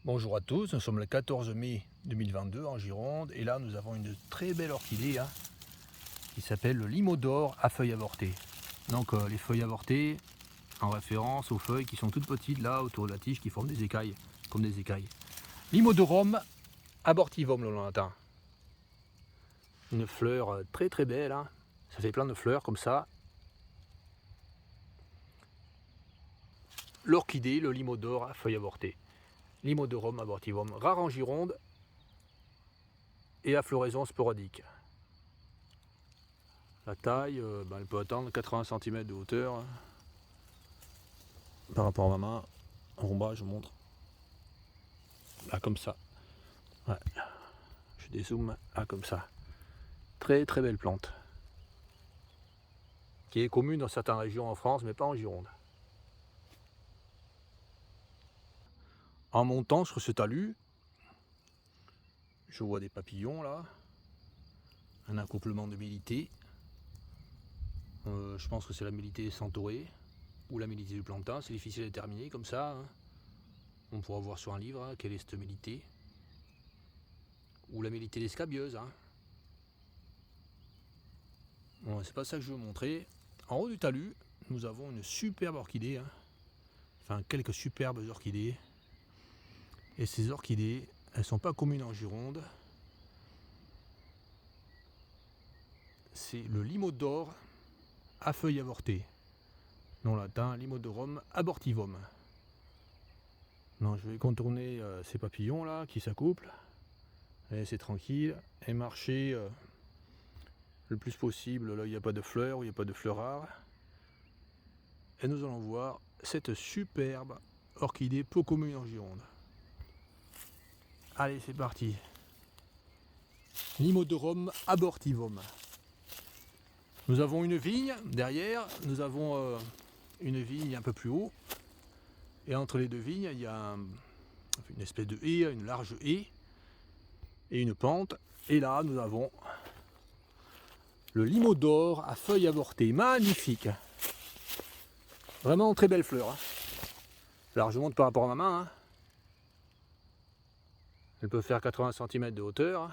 Bonjour à tous, nous sommes le 14 mai 2022 en Gironde et là nous avons une très belle orchidée qui s'appelle le Limo d'or à feuilles avortées. Donc les feuilles avortées en référence aux feuilles qui sont toutes petites là autour de la tige qui forment des écailles, comme des écailles. Limodorum abortivum le latin. Une fleur très très belle, ça fait plein de fleurs comme ça. L'orchidée, le limo d'or à feuilles avortées. Limodorum abortivum, rare en Gironde et à floraison sporadique. La taille, elle peut atteindre 80 cm de hauteur. Par rapport à ma main, en bas, je vous montre. Là, comme ça. Ouais. Je dézoome, là, comme ça. Très très belle plante. Qui est commune dans certaines régions en France, mais pas en Gironde. En montant sur ce talus, je vois des papillons là. Un accouplement de mélitées. Je pense que c'est la mélitée centaurée ou la mélitée du plantain. C'est difficile à déterminer comme ça. On pourra voir sur un livre quelle est cette mélitée. Ou la mélitée des scabieuse. Bon, c'est pas ça que je veux vous montrer. En haut du talus, nous avons une superbe orchidée. Enfin, quelques superbes orchidées. Et ces orchidées, elles sont pas communes en Gironde. C'est le limo d'or à feuilles avortées. Nom latin, Limodorum abortivum. Non, je vais contourner ces papillons là qui s'accouplent. C'est tranquille. Et marcher le plus possible là où il n'y a pas de fleurs, où il n'y a pas de fleurs rares. Et nous allons voir cette superbe orchidée peu commune en Gironde. Allez, c'est parti. Limodorum abortivum. Nous avons une vigne derrière, nous avons une vigne un peu plus haut. Et entre les deux vignes, il y a une espèce de haie, une large haie et une pente. Et là, nous avons le limo d'or à feuilles avortées. Magnifique. Vraiment très belle fleur. Là, je monte par rapport à ma main. Elle peut faire 80 cm de hauteur.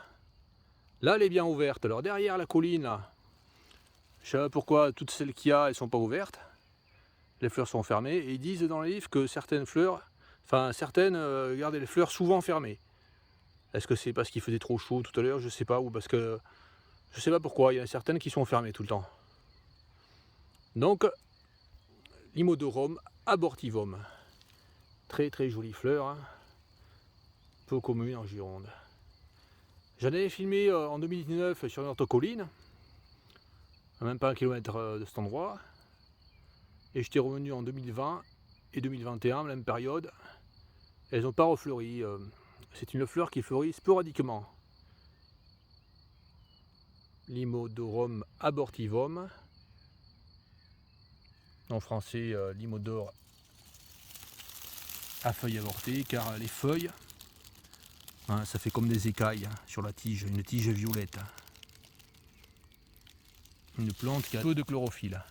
Là, elle est bien ouverte. Alors derrière la colline, là, je sais pas pourquoi toutes celles qu'il y a, elles sont pas ouvertes. Les fleurs sont fermées. Et ils disent dans les livres que certaines fleurs, gardaient les fleurs souvent fermées. Est-ce que c'est parce qu'il faisait trop chaud tout à l'heure? Je sais pas. Ou parce que je sais pas pourquoi. Il y en a certaines qui sont fermées tout le temps. Donc, Limodorum abortivum. Très très jolie fleur. Peu commune en Gironde. J'en avais filmé en 2019 sur notre colline, à même pas un kilomètre de cet endroit. Et j'étais revenu en 2020 et 2021, même période. Elles n'ont pas refleuri. C'est une fleur qui fleurit sporadiquement. Limodorum abortivum. En français, Limodore à feuilles avortées, car les feuilles, ça fait comme des écailles sur la tige, une tige violette. Une plante qui a peu de chlorophylle.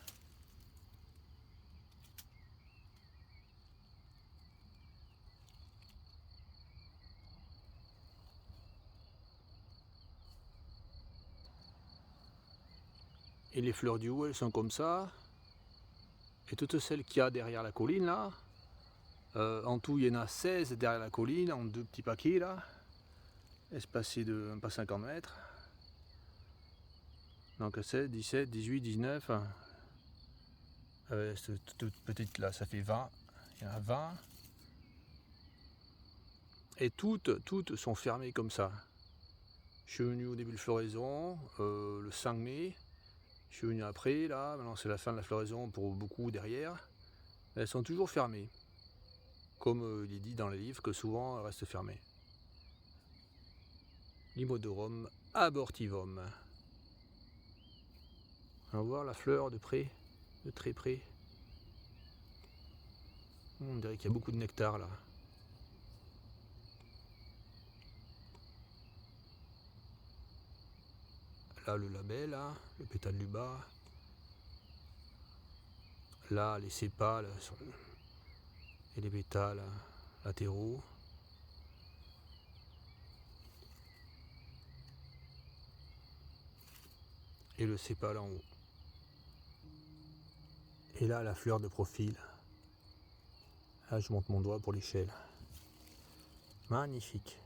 Et les fleurs du haut, elles sont comme ça. Et toutes celles qu'il y a derrière la colline là, en tout il y en a 16 derrière la colline, en deux petits paquets là, espacés de pas 50 mètres. Donc 16, 17, 18, 19. Cette toute petite là, ça fait 20. Il y en a 20. Et toutes sont fermées comme ça. Je suis venu au début de floraison, le 5 mai. Je suis venu après, là, maintenant c'est la fin de la floraison pour beaucoup derrière. Elles sont toujours fermées. Comme il est dit dans les livres que souvent elles restent fermées. Limodorum abortivum. On va voir la fleur de près, de très près. On dirait qu'il y a beaucoup de nectar là. Là le label, le pétale du bas. Là les sépales et les pétales latéraux. et le sépal en haut. Et là, la fleur de profil. Là, je monte mon doigt pour l'échelle. Magnifique.